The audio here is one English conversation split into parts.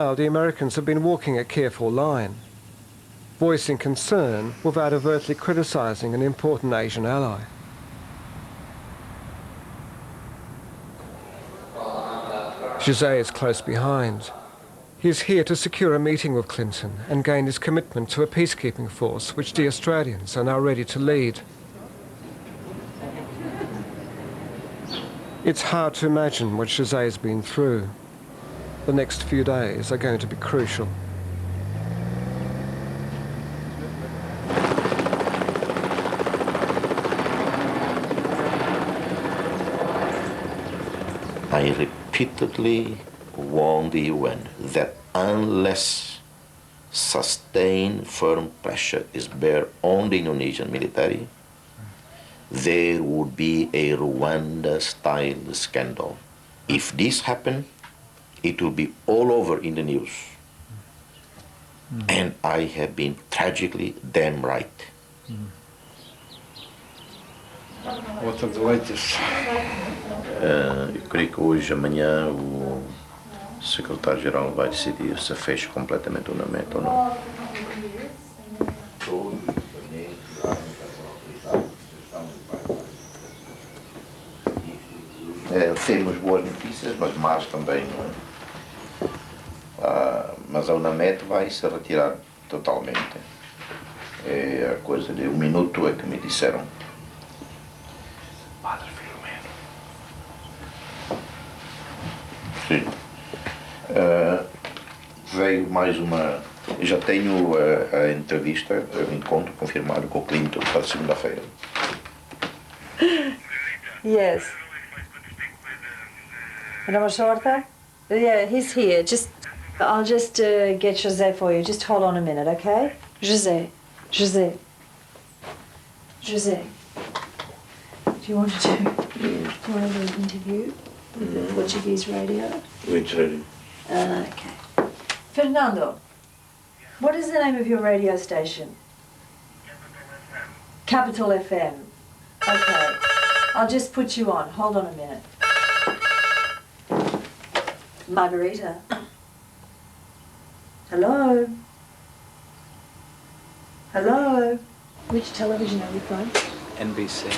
Now, the Americans have been walking a careful line, voicing concern without overtly criticising an important Asian ally. Jose is close behind. He is here to secure a meeting with Clinton and gain his commitment to a peacekeeping force which the Australians are now ready to lead. It's hard to imagine what Jose has been through. The next few days are going to be crucial. I repeatedly warned the UN that unless sustained firm pressure is bear on the Indonesian military, there would be a Rwanda-style scandal. If this happens, it will be all over in the news. And I have been tragically damn right. What are the latest? Eu creio que hoje, amanhã, o secretário-geral vai decidir se fecha completamente o NAMET ou não. Temos boas notícias, mas más também, não é? Mas a UNAMED vai se retirar totalmente. É a coisa de 1 minuto é que me disseram. Padre Filomeno. Sim. Veio mais uma... Já tenho a entrevista, o encontro confirmado com o Clinton para segunda-feira. Yes. Ramos Horta? Yeah, he's here. I'll just get Jose for you. Just hold on a minute, okay? Jose. Do you want to do an interview with the Portuguese radio? Which radio? Okay. Fernando, what is the name of your radio station? Capital FM. Okay. I'll just put you on. Hold on a minute. Margarita. Hello? Hello? Which television are you from? NBC.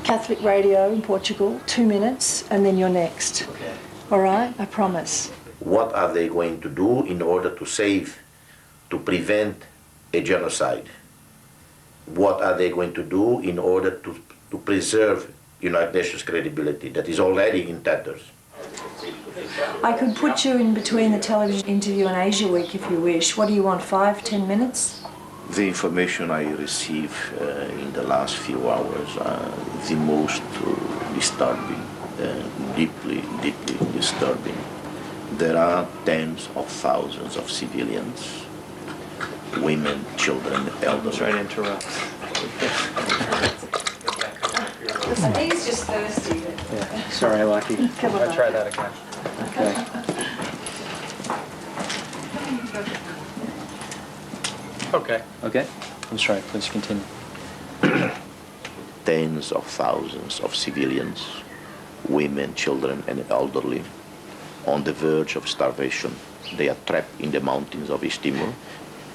Catholic radio in Portugal, 2 minutes, and then you're next. Okay. All right? I promise. What are they going to do in order to prevent a genocide? What are they going to do in order to preserve United Nations credibility that is already in tatters? I could put you in between the television interview and Asia Week if you wish. What do you want, 5, 10 minutes? The information I receive in the last few hours are the most disturbing, deeply disturbing. There are tens of thousands of civilians, women, children, elders. Sorry to interrupt. I think he's just thirsty. Yeah. Sorry, Lucky. I'll try that again. Okay. Okay. Okay. I'm sorry. Please continue. Tens of thousands of civilians, women, children, and elderly, on the verge of starvation. They are trapped in the mountains of East Timor,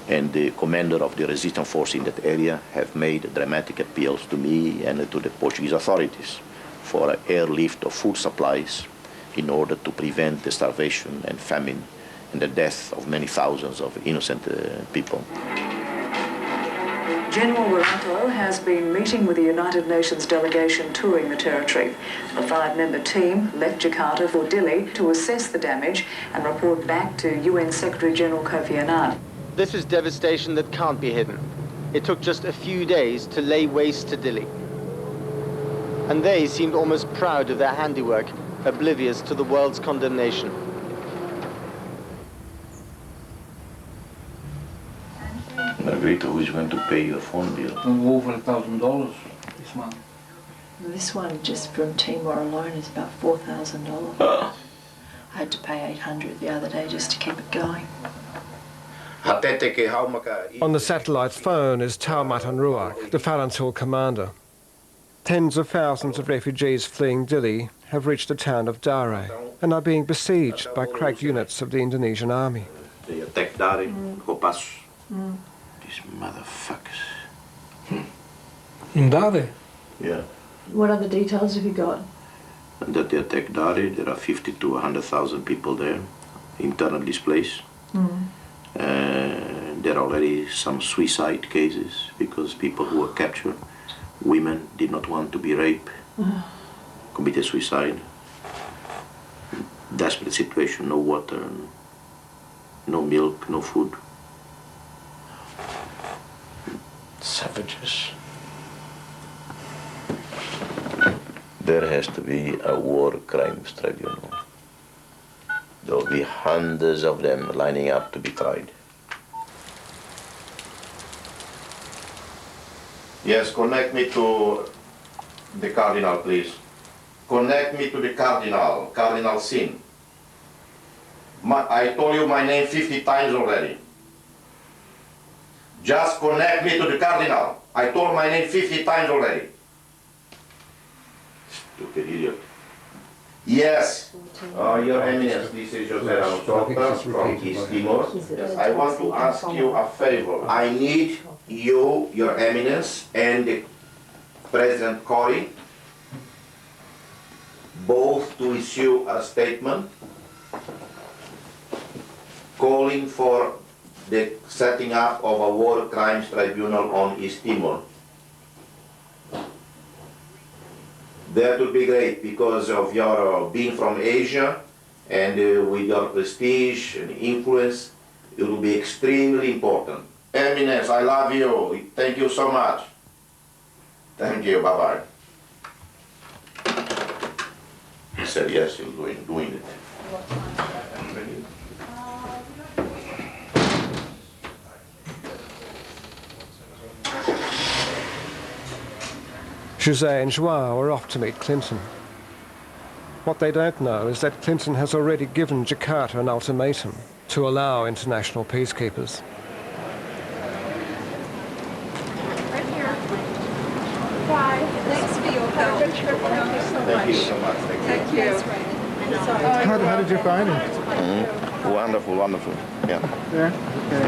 and the commander of the resistance force in that area have made dramatic appeals to me and to the Portuguese authorities for an airlift of food supplies in order to prevent the starvation and famine and the death of many thousands of innocent people. General Wiranto has been meeting with the United Nations delegation touring the territory. The 5-member team left Jakarta for Dili to assess the damage and report back to UN Secretary-General Kofi Annan. This is devastation that can't be hidden. It took just a few days to lay waste to Dili. And they seemed almost proud of their handiwork, oblivious to the world's condemnation. Margarita, who is going to pay your phone bill? Over $1,000 this month. This one, just from Timor alone, is about $4,000. I had to pay $800 the other day just to keep it going. On the satellite phone is Taumat Anruak, the Falantul commander. Tens of thousands of refugees fleeing Dili have reached the town of Dare and are being besieged by crack units of the Indonesian army. They attacked Dari, Hopas. These motherfuckers. In Dade? Yeah. What other details have you got? And that they attacked Dari, there are 50 to 100,000 people there, internally displaced. There are already some suicide cases because people who were captured, women did not want to be raped, committed suicide. Desperate situation, no water, no milk, no food. Savages. There has to be a war crimes tribunal. There will be hundreds of them lining up to be tried. Yes, connect me to the Cardinal, please. Connect me to the Cardinal, Cardinal Sin. I told you my name 50 times already. Just connect me to the Cardinal. I told my name 50 times already. Stupid idiot. Yes. Your Eminence, this is Jose Ramos Horta from East Timor. Yes, I want to ask you a favor. I need you, Your Eminence, and President Corey, both to issue a statement calling for the setting up of a war crimes tribunal on East Timor. That would be great because of your being from Asia and with your prestige and influence, it will be extremely important. Eminence, I love you. Thank you so much. Thank you. Bye-bye. He said yes, he's doing it. Jose and Joao are off to meet Clinton. What they don't know is that Clinton has already given Jakarta an ultimatum to allow international peacekeepers. Right here. Bye. Thanks for your help. Thank you so much. Thank you. How did you find him? Wonderful, wonderful. Yeah. Yeah? Okay.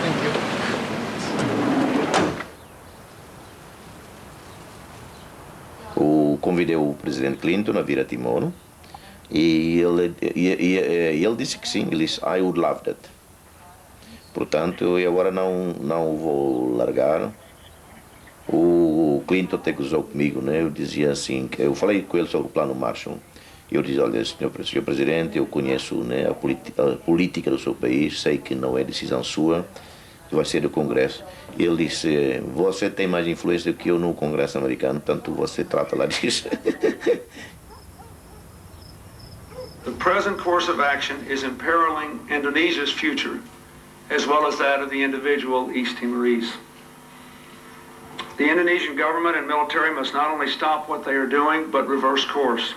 Thank you. Convidei o presidente Clinton a vir a Timor e ele disse que sim, ele disse, I would love that. Portanto, eu agora não vou largar. O Clinton até gozou comigo, né? Eu dizia assim, que eu falei com ele sobre o plano Marshall. Eu dizia, olha, senhor presidente, eu conheço, né, a política do seu país, sei que não é decisão sua, vai ser do Congresso. Ele disse, você tem mais influência do que eu no Congresso americano, tanto você trata lá disso. The present course of action is imperiling Indonesia's future, as well as that of the individual East Timorese. The Indonesian government and military must not only stop what they are doing, but reverse course.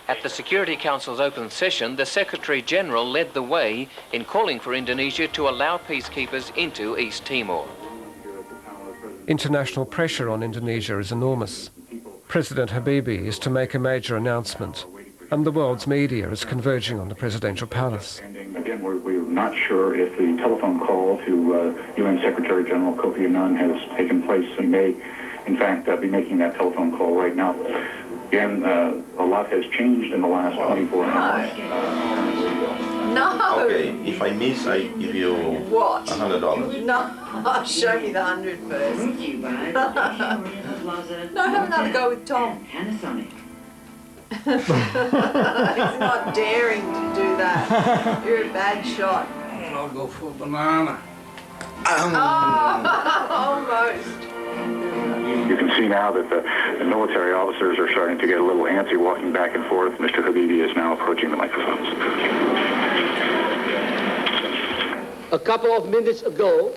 At the Security Council's open session, the Secretary-General led the way in calling for Indonesia to allow peacekeepers into East Timor. International pressure on Indonesia is enormous. President Habibie is to make a major announcement, and the world's media is converging on the presidential palace. Again, we're not sure if the telephone call to UN Secretary-General Kofi Annan has taken place and may, in fact, be making that telephone call right now. Again, a lot has changed in the last 24 hours. No. Okay, if I miss, I give you What? $100. No, show me the 100 first. No, have another go with Tom. He's not daring to do that. You're a bad shot. I'll go for a banana. Oh, almost. You can see now that the military officers are starting to get a little antsy walking back and forth. Mr. Habibie is now approaching the microphones. A couple of minutes ago,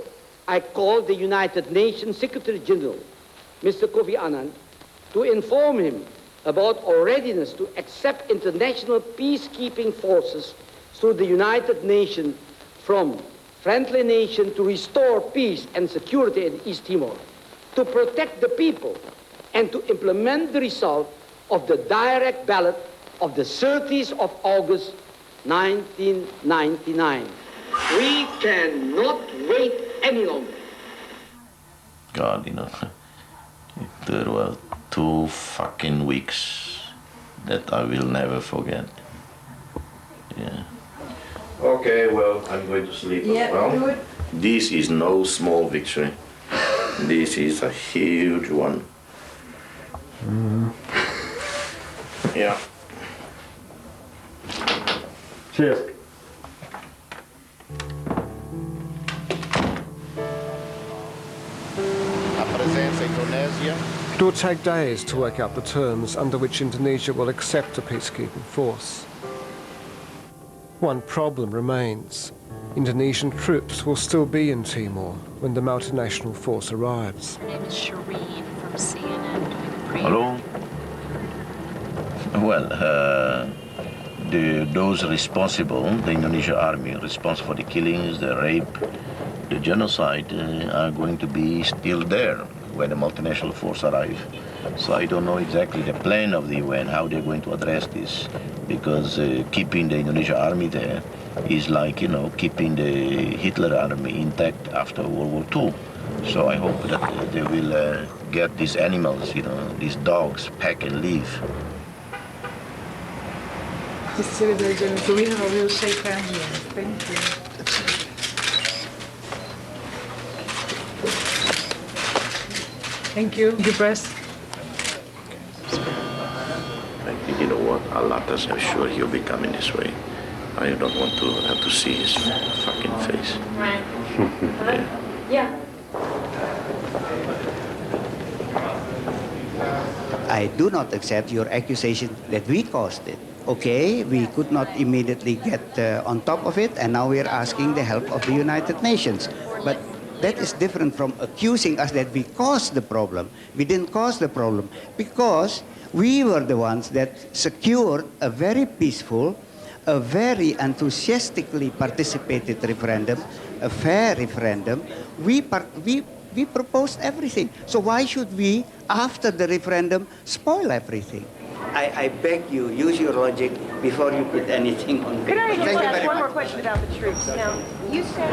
I called the United Nations Secretary General, Mr. Kofi Annan, to inform him about our readiness to accept international peacekeeping forces through the United Nations from friendly nation to restore peace and security in East Timor, to protect the people, and to implement the result of the direct ballot of the 30th of August, 1999. We cannot wait any longer. God, you know, there were 2 fucking weeks that I will never forget. Yeah. Okay, well, I'm going to sleep as well. Good. This is no small victory. This is a huge one. Yeah. Cheers. It will take days to work out the terms under which Indonesia will accept a peacekeeping force. One problem remains. Indonesian troops will still be in Timor when the multinational force arrives. My name is Shireen from CNN doing the pre. Hello? Well, those responsible, the Indonesian army responsible for the killings, the rape, the genocide, are going to be still there when the multinational force arrive. So I don't know exactly the plan of the UN, how they're going to address this, because keeping the Indonesian army there is like, you know, keeping the Hitler army intact after World War II. So I hope that they will get these animals, you know, these dogs, pack and leave. So we have a real safe hand here. Thank you. Thank you. Good rest. I think, you know what, Alatas, I'm sure he'll be coming this way. I don't want to have to see his fucking face. Right. Yeah. I do not accept your accusation that we caused it. Okay, we could not immediately get on top of it, and now we are asking the help of the United Nations. But that is different from accusing us that we caused the problem. We didn't cause the problem because we were the ones that secured a very peaceful, a very enthusiastically participated referendum, a fair referendum. We proposed everything. So why should we, after the referendum, spoil everything? I beg you, use your logic before you put anything on paper. Can I just ask one more question about the troops? Now, you said...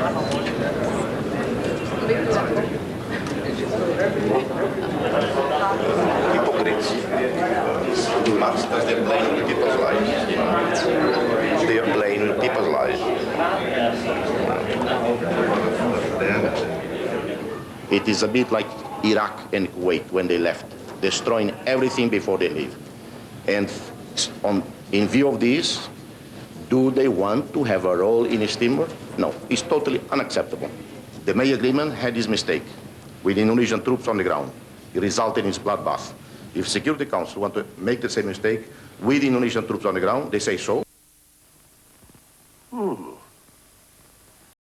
Hypocrites. Masters, they're playing with people's lives. They are playing with people's lives. It is a bit like Iraq and Kuwait when they left, destroying everything before they leave. And in view of this, do they want to have a role in East Timor? No, it's totally unacceptable. The May Agreement had this mistake with Indonesian troops on the ground. It resulted in its bloodbath. If Security Council want to make the same mistake with Indonesian troops on the ground, they say so.